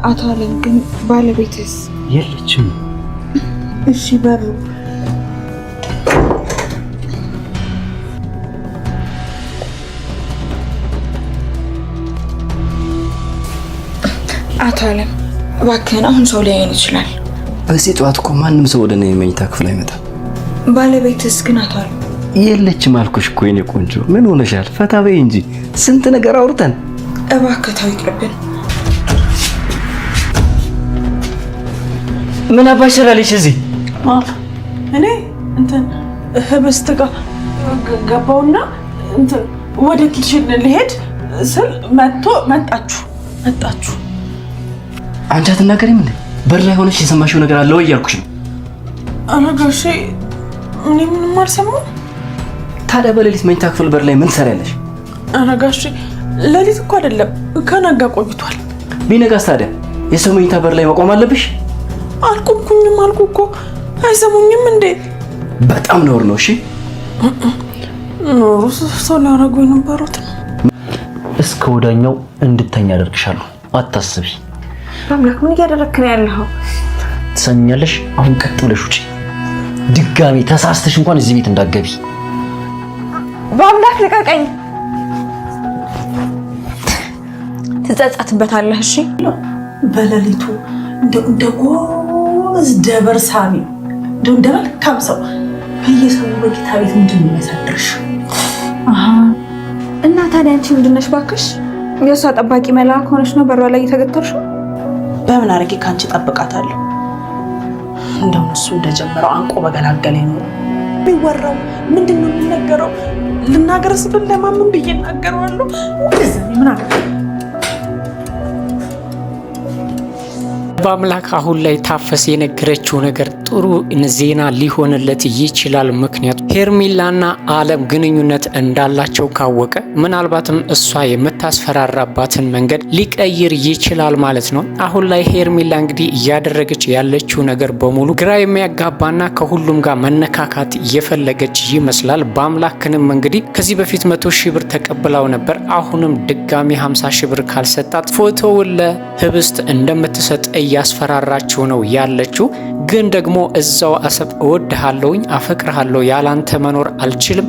አቶ አለም ግን ባለቤትስ የለችም? እሺ በሩ አቶ አለም እባክህን፣ አሁን ሰው ሊያየን ይችላል። በዚህ ጠዋት እኮ ማንም ሰው ወደ እኔ መኝታ ክፍል አይመጣም። ባለቤትስ ግን አቶ አለም የለችም አልኩሽ እኮ የኔ ቆንጆ። ምን ሆነሻል? ፈታ በይ እንጂ ስንት ነገር አውርተን። እባክህ ተው ይቅርብን። ምን አባሽ ሰራልሽ እዚህ? እኔ እንትን ህብስት ጋር ገባውና እንትን ወደ ኪችን ልሄድ ስል መጣችሁ። አንቺ አትናገሪም እንዴ? በር ላይ ሆነሽ የሰማሽው ነገር አለ ወይ እያልኩሽ ነው። አረጋሽ እኔ ምንም አልሰማሁም። ታዲያ በሌሊት መኝታ ክፍል በር ላይ ምን ትሰሪያለሽ? አረጋሽ ሌሊት እኮ አይደለም ከነጋ ቆይቷል። ቢነጋስ ታዲያ የሰው መኝታ በር ላይ መቆም አለብሽ? አልቆምኩኝም አልኩ እኮ። አይሰሙኝም እንዴ? በጣም ነውር ነው። እሺ ኖሩ ሰው ሊያረጉ የነበሩት። እስከ ወዳኛው እንድተኛ አደርግሻለሁ፣ አታስቢ። በአምላክ ምን እያደረክ ነው ያለኸው? ትሰኛለሽ? አሁን ቀጥ ብለሽ ውጪ። ድጋሚ ተሳስተሽ እንኳን እዚህ ቤት እንዳትገቢ። በአምላክ ልቀቀኝ። ትጸጸትበታለህ። እሺ በሌሊቱ እንደ ጎበዝ ደበር ሳሚ እንደ መልካም ሰው በየሰው በጌታ ቤት ምንድን ነው የሚያሳድርሽ? እና ታዲያ አንቺ ምንድን ነሽ ባክሽ? የእሷ ጠባቂ መልአክ ሆነሽ ነው በሯ ላይ የተገተርሽው? በምን አድርጌ ከአንቺ ጠብቃታለሁ? እንደው እሱ እንደጀመረው አንቆ በገላገለ ነው የሚወራው። ምንድን ነው የሚነገረው? ልናገርስ ብል ለማምን ብዬ እናገረዋለሁ? ምን አለ በአምላክ አሁን ላይ ታፈስ የነገረችው ነገር ጥሩ ዜና ሊሆንለት ይችላል። ምክንያቱም ሄርሜላና አለም ግንኙነት እንዳላቸው ካወቀ ምናልባትም እሷ የምታስፈራራባትን መንገድ ሊቀይር ይችላል ማለት ነው። አሁን ላይ ሄርሜላ እንግዲህ እያደረገች ያለችው ነገር በሙሉ ግራ የሚያጋባና ከሁሉም ጋር መነካካት እየፈለገች ይመስላል። በአምላክንም እንግዲህ ከዚህ በፊት 100,000 ብር ተቀብላው ነበር። አሁንም ድጋሚ 50,000 ብር ካልሰጣት ፎቶውን ለህብስት እንደምትሰጥ እያስፈራራችው ነው ያለችው። ግን ደግሞ እዛው አሰብ እወድሃለሁኝ፣ አፈቅርሃለሁ፣ ያላንተ መኖር አልችልም፣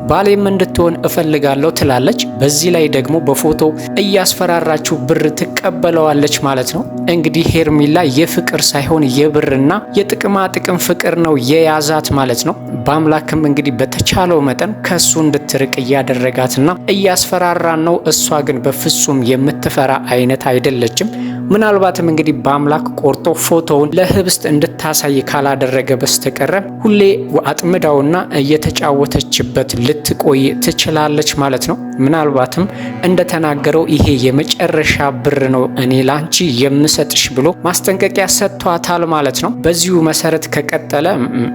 ባሌም እንድትሆን እፈልጋለሁ ትላለች። በዚህ ላይ ደግሞ በፎቶ እያስፈራራችው ብር ትቀበለዋለች ማለት ነው። እንግዲህ ሄርሜላ የፍቅር ሳይሆን የብርና የጥቅማ ጥቅም ፍቅር ነው የያዛት ማለት ነው። በአምላክም እንግዲህ በተቻለው መጠን ከሱ እንድትርቅ እያደረጋትና እያስፈራራን ነው። እሷ ግን በፍጹም የምትፈራ አይነት አይደለችም። ምናልባትም እንግዲህ በአምላክ ቆርጦ ፎቶውን ለህብስት እንድታሳይ ካላደረገ በስተቀረ ሁሌ አጥምዳውና እየተጫወተችበት ልትቆይ ትችላለች ማለት ነው። ምናልባትም እንደተናገረው ይሄ የመጨረሻ ብር ነው እኔ ላንቺ የምሰጥሽ ብሎ ማስጠንቀቂያ ሰጥቷታል ማለት ነው። በዚሁ መሰረት ከቀጠለ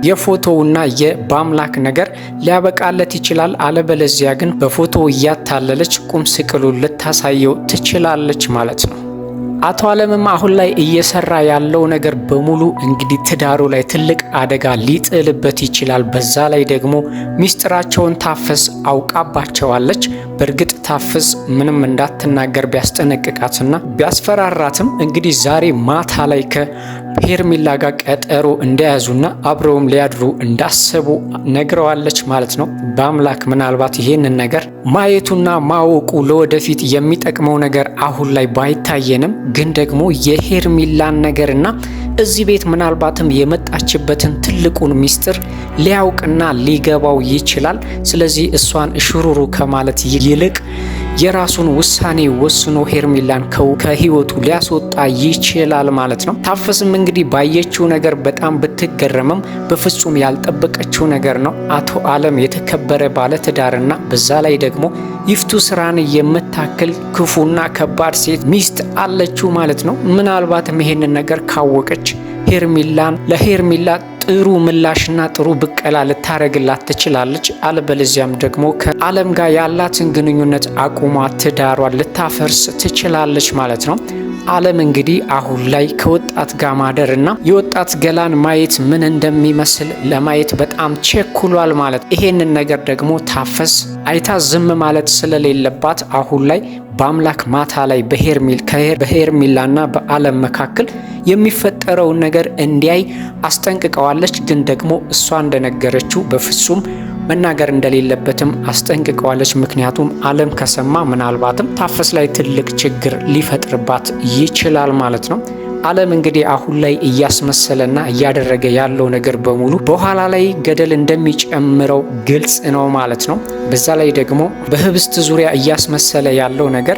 የፎቶውና የበአምላክ ነገር ሊያበቃለት ይችላል። አለበለዚያ ግን በፎቶ እያታለለች ቁም ስቅሉን ልታሳየው ትችላለች ማለት ነው። አቶ አለምም አሁን ላይ እየሰራ ያለው ነገር በሙሉ እንግዲህ ትዳሩ ላይ ትልቅ አደጋ ሊጥልበት ይችላል። በዛ ላይ ደግሞ ሚስጥራቸውን ታፈስ አውቃባቸዋለች። በእርግጥ ታፈስ ምንም እንዳትናገር ቢያስጠነቅቃትና ቢያስፈራራትም እንግዲህ ዛሬ ማታ ላይ ከሄርሜላ ጋር ቀጠሮ እንደያዙና አብረውም ሊያድሩ እንዳሰቡ ነግረዋለች ማለት ነው። በአምላክ ምናልባት ይሄንን ነገር ማየቱና ማወቁ ለወደፊት የሚጠቅመው ነገር አሁን ላይ ባይታየንም ግን ደግሞ የሄርሜላን ነገርና እዚህ ቤት ምናልባትም የመጣችበትን ትልቁን ሚስጥር ሊያውቅና ሊገባው ይችላል። ስለዚህ እሷን እሽሩሩ ከማለት ይልቅ የራሱን ውሳኔ ወስኖ ሄርሜላን ከህይወቱ ሊያስወጣ ይችላል ማለት ነው። ታፈስም እንግዲህ ባየችው ነገር በጣም ብትገረምም በፍጹም ያልጠበቀችው ነገር ነው። አቶ አለም የተከበረ ባለትዳርና በዛ ላይ ደግሞ ይፍቱ ስራን የምታክል ክፉና ከባድ ሴት ሚስት አለችው ማለት ነው። ምናልባትም ይሄንን ነገር ካወቀች ለሄርሜላ ጥሩ ምላሽና ጥሩ ብቀላ ልታረግላት ትችላለች። አለበለዚያም ደግሞ ከአለም ጋር ያላትን ግንኙነት አቁሟ ትዳሯን ልታፈርስ ትችላለች ማለት ነው። አለም እንግዲህ አሁን ላይ ከወጣት ጋር ማደርና የወጣት ገላን ማየት ምን እንደሚመስል ለማየት በጣም ቸኩሏል ማለት። ይሄንን ነገር ደግሞ ታፈስ አይታ ዝም ማለት ስለሌለባት አሁን ላይ በአምላክ ማታ ላይ በሄርሜላና በአለም መካከል የሚፈጠረውን ነገር እንዲያይ አስጠንቅቀዋለች። ግን ደግሞ እሷ እንደነገረችው በፍጹም መናገር እንደሌለበትም አስጠንቅቀዋለች። ምክንያቱም አለም ከሰማ ምናልባትም ታፈስ ላይ ትልቅ ችግር ሊፈጥርባት ይችላል ማለት ነው። አለም እንግዲህ አሁን ላይ እያስመሰለና እያደረገ ያለው ነገር በሙሉ በኋላ ላይ ገደል እንደሚጨምረው ግልጽ ነው ማለት ነው። በዛ ላይ ደግሞ በህብስት ዙሪያ እያስመሰለ ያለው ነገር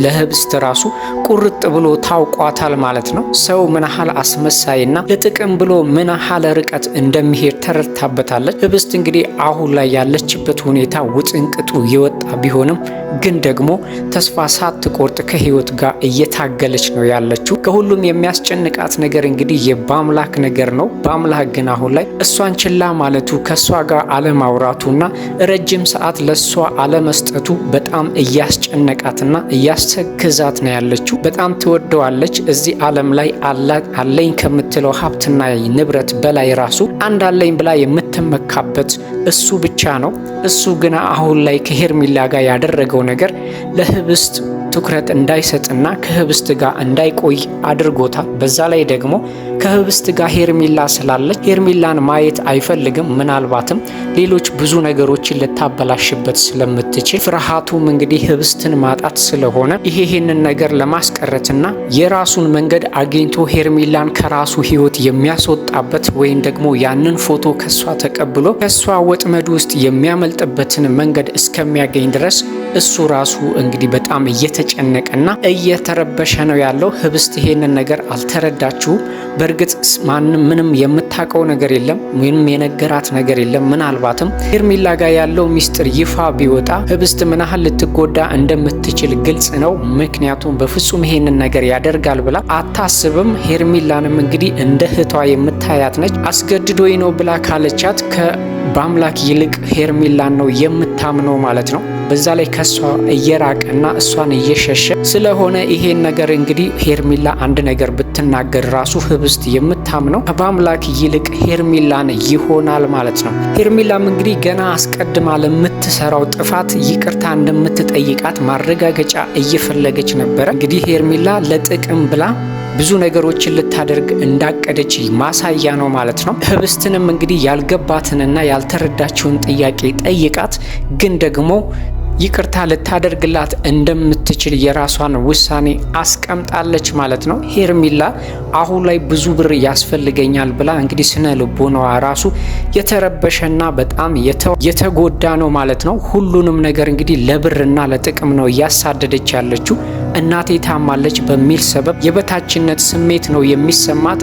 ለህብስት ራሱ ቁርጥ ብሎ ታውቋታል ማለት ነው። ሰው ምን ያህል አስመሳይና ለጥቅም ብሎ ምን ያህል ርቀት እንደሚሄድ ተረድታበታለች። ህብስት እንግዲህ አሁን ላይ ያለችበት ሁኔታ ውጥንቅጡ የወጣ ቢሆንም ግን ደግሞ ተስፋ ሳትቆርጥ ከህይወት ጋር እየታገለች ነው ያለችው። ከሁሉም የሚያስጨንቃት ነገር እንግዲህ የባምላክ ነገር ነው። ባምላክ ግን አሁን ላይ እሷን ችላ ማለቱ ከሷ ጋር አለማውራቱና ረጅም ሰዓት ለሷ አለመስጠቱ በጣም እያስጨነቃትና እያስተክዛት ነው ያለችው። በጣም ትወደዋለች። እዚህ ዓለም ላይ አለኝ ከምትለው ሀብትና ንብረት በላይ ራሱ አንድ አለኝ ብላ የምትመካበት እሱ ብቻ ነው። እሱ ግን አሁን ላይ ከሄርሜላ ጋር ያደረገው ነገር ለህብስት ትኩረት እንዳይሰጥና ከህብስት ጋር እንዳይቆይ አድርጎታል። በዛ ላይ ደግሞ ከህብስት ጋር ሄርሜላ ስላለች ሄርሜላን ማየት አይፈልግም። ምናልባትም ሌሎች ብዙ ነገሮችን ልታበላሽበት ስለምትችል ፍርሃቱም እንግዲህ ህብስትን ማጣት ስለሆነ ይሄንን ነገር ለማስቀረትና የራሱን መንገድ አግኝቶ ሄርሜላን ከራሱ ህይወት የሚያስወጣበት ወይም ደግሞ ያንን ፎቶ ከሷ ተቀብሎ ከሷ ወጥመድ ውስጥ የሚያመልጥበትን መንገድ እስከሚያገኝ ድረስ እሱ ራሱ እንግዲህ በጣም እየተጨነቀና እየተረበሸ ነው ያለው። ህብስት ይሄንን ነገር አልተረዳችውም። በእርግጥ ምንም የምታውቀው ነገር የለም፣ ምንም የነገራት ነገር የለም። ምናልባትም ሄርሜላ ጋር ያለው ሚስጥር ይፋ ቢወጣ ህብስት ምን ያህል ልትጎዳ እንደምትችል ግልጽ ነው። ምክንያቱም በፍጹም ይሄንን ነገር ያደርጋል ብላ አታስብም። ሄርሜላንም እንግዲህ እንደ እህቷ የምታያት ነች። አስገድዶኝ ነው ብላ ካለቻት በአምላክ ይልቅ ሄርሜላን ነው የምታምነው ማለት ነው። በዛ ላይ ከሷ እየራቀና እሷን እየሸሸ ስለሆነ ይሄን ነገር እንግዲህ ሄርሜላ አንድ ነገር ብትናገር ራሱ ህብስት የምታምነው በአምላክ ይልቅ ሄርሜላን ይሆናል ማለት ነው። ሄርሜላም እንግዲህ ገና አስቀድማ ለምትሰራው ጥፋት ይቅርታ እንደምትጠይቃት ማረጋገጫ እየፈለገች ነበረ። እንግዲህ ሄርሜላ ለጥቅም ብላ ብዙ ነገሮችን ልታደርግ እንዳቀደች ማሳያ ነው ማለት ነው። ህብስትንም እንግዲህ ያልገባትንና ያልተረዳችውን ጥያቄ ጠይቃት፣ ግን ደግሞ ይቅርታ ልታደርግላት እንደምትችል የራሷን ውሳኔ አስቀምጣለች ማለት ነው። ሄርሜላ አሁን ላይ ብዙ ብር ያስፈልገኛል ብላ እንግዲህ ስነ ልቦናዋ ራሱ የተረበሸና በጣም የተጎዳ ነው ማለት ነው። ሁሉንም ነገር እንግዲህ ለብርና ለጥቅም ነው እያሳደደች ያለችው። እናቴ ታማለች በሚል ሰበብ የበታችነት ስሜት ነው የሚሰማት።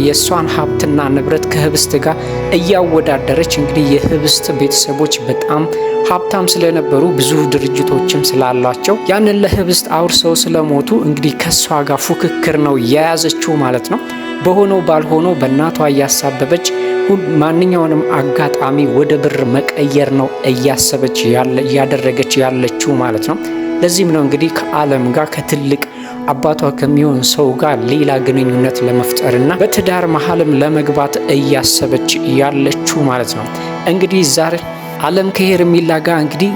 የእሷን ሀብትና ንብረት ከህብስት ጋር እያወዳደረች እንግዲህ የህብስት ቤተሰቦች በጣም ሀብታም ስለነበሩ ብዙ ድርጅቶችም ስላሏቸው ያንን ለህብስት አውርሰው ስለሞቱ እንግዲህ ከሷ ጋር ፉክክር ነው የያዘችው ማለት ነው። በሆነው ባልሆነው በእናቷ እያሳበበች ማንኛውንም አጋጣሚ ወደ ብር መቀየር ነው እያደረገች ያለችው ማለት ነው። ለዚህም ነው እንግዲህ ከአለም ጋር ከትልቅ አባቷ ከሚሆን ሰው ጋር ሌላ ግንኙነት ለመፍጠርና በትዳር መሀልም ለመግባት እያሰበች ያለችው ማለት ነው። እንግዲህ ዛሬ አለም ከሄርሜላ ጋር እንግዲህ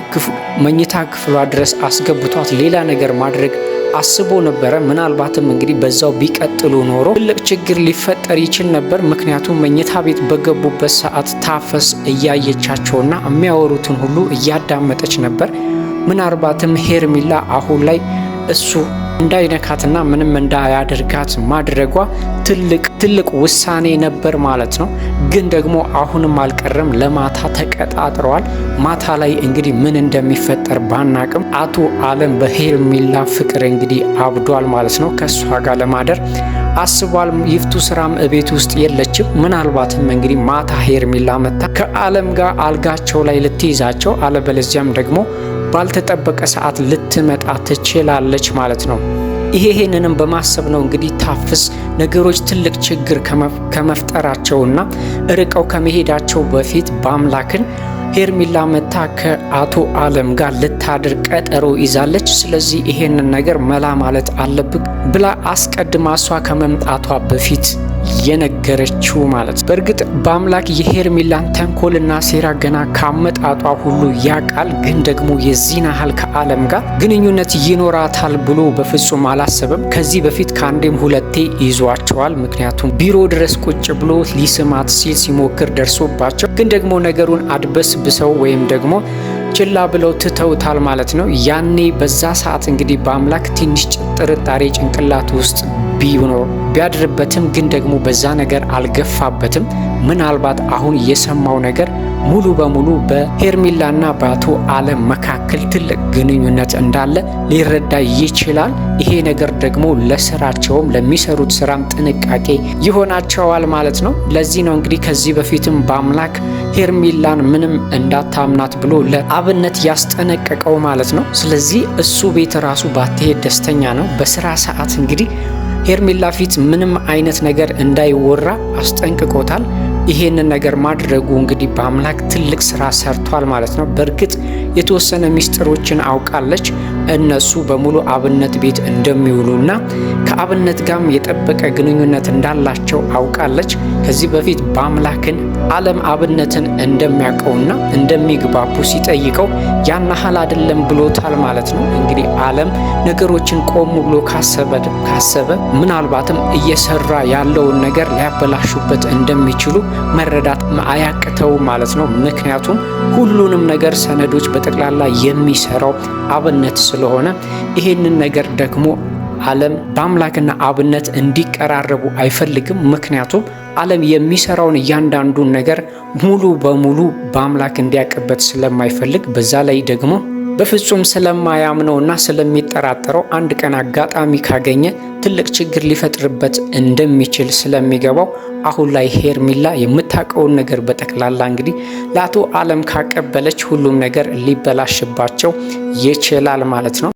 መኝታ ክፍሏ ድረስ አስገብቷት ሌላ ነገር ማድረግ አስቦ ነበረ። ምናልባትም እንግዲህ በዛው ቢቀጥሉ ኖሮ ትልቅ ችግር ሊፈጠር ይችል ነበር። ምክንያቱም መኝታ ቤት በገቡበት ሰዓት ታፈስ እያየቻቸውና የሚያወሩትን ሁሉ እያዳመጠች ነበር። ምናልባትም ሄርሜላ አሁን ላይ እሱ እንዳይነካትና ምንም እንዳያደርጋት ማድረጓ ትልቅ ውሳኔ ነበር ማለት ነው። ግን ደግሞ አሁንም አልቀረም፣ ለማታ ተቀጣጥረዋል። ማታ ላይ እንግዲህ ምን እንደሚፈጠር ባናቅም አቶ አለም በሄርሜላ ፍቅር እንግዲህ አብዷል ማለት ነው። ከሷ ጋር ለማደር አስቧል። ይፍቱ ስራም እቤት ውስጥ የለችም። ምናልባትም እንግዲህ ማታ ሄርሜላ መታ ከአለም ጋር አልጋቸው ላይ ልትይዛቸው፣ አለበለዚያም ደግሞ ባልተጠበቀ ሰዓት ልትመጣ ትችላለች ማለት ነው። ይሄንንም በማሰብ ነው እንግዲህ ታፍስ ነገሮች ትልቅ ችግር ከመፍጠራቸውና ርቀው ከመሄዳቸው በፊት በአምላክን ሄርሜላ መታ ከአቶ አለም ጋር ልታድር ቀጠሮ ይዛለች። ስለዚህ ይሄንን ነገር መላ ማለት አለብህ ብላ አስቀድማ እሷ ከመምጣቷ በፊት የነገረችው ማለት። በእርግጥ በአምላክ የሄርሜላን ተንኮልና ሴራ ገና ካመጣጧ ሁሉ ያቃል። ግን ደግሞ የዚህን ያህል ከአለም ጋር ግንኙነት ይኖራታል ብሎ በፍጹም አላሰበም። ከዚህ በፊት ከአንዴም ሁለቴ ይዟቸዋል። ምክንያቱም ቢሮ ድረስ ቁጭ ብሎ ሊስማት ሲል ሲሞክር ደርሶባቸው ግን ደግሞ ነገሩን አድበስብሰው ወይም ደግሞ ችላ ብለው ትተውታል ማለት ነው። ያኔ በዛ ሰዓት እንግዲህ በአምላክ ትንሽ ጥርጣሬ ጭንቅላት ውስጥ ቢያድርበትም ግን ደግሞ በዛ ነገር አልገፋበትም። ምናልባት አሁን የሰማው ነገር ሙሉ በሙሉ በሄርሜላና በአቶ አለም መካከል ትልቅ ግንኙነት እንዳለ ሊረዳ ይችላል። ይሄ ነገር ደግሞ ለስራቸውም ለሚሰሩት ስራም ጥንቃቄ ይሆናቸዋል ማለት ነው። ለዚህ ነው እንግዲህ ከዚህ በፊትም በአምላክ ሄርሜላን ምንም እንዳታምናት ብሎ ለአብነት ያስጠነቀቀው ማለት ነው። ስለዚህ እሱ ቤት ራሱ ባትሄድ ደስተኛ ነው። በስራ ሰዓት እንግዲህ ሄርሜላ ፊት ምንም አይነት ነገር እንዳይወራ አስጠንቅቆታል። ይሄንን ነገር ማድረጉ እንግዲህ በአምላክ ትልቅ ስራ ሰርቷል ማለት ነው። በእርግጥ የተወሰነ ሚስጥሮችን አውቃለች። እነሱ በሙሉ አብነት ቤት እንደሚውሉና ከአብነት ጋርም የጠበቀ ግንኙነት እንዳላቸው አውቃለች። ከዚህ በፊት በአምላክን አለም አብነትን እንደሚያውቀውና እንደሚግባቡ ሲጠይቀው ያን ያህል አይደለም ብሎታል ማለት ነው። እንግዲህ አለም ነገሮችን ቆም ብሎ ካሰበ ምናልባትም እየሰራ ያለውን ነገር ሊያበላሹበት እንደሚችሉ መረዳት አያቅተው ማለት ነው። ምክንያቱም ሁሉንም ነገር ሰነዶች በጠቅላላ የሚሰራው አብነት ስለሆነ ይሄንን ነገር ደግሞ አለም በአምላክና አብነት እንዲቀራረቡ አይፈልግም። ምክንያቱም አለም የሚሰራውን እያንዳንዱን ነገር ሙሉ በሙሉ በአምላክ እንዲያውቅበት ስለማይፈልግ በዛ ላይ ደግሞ በፍጹም ስለማያምነውና ስለሚጠራጠረው አንድ ቀን አጋጣሚ ካገኘ ትልቅ ችግር ሊፈጥርበት እንደሚችል ስለሚገባው አሁን ላይ ሄርሜላ የምታውቀውን ነገር በጠቅላላ እንግዲህ ለአቶ አለም ካቀበለች ሁሉም ነገር ሊበላሽባቸው ይችላል ማለት ነው።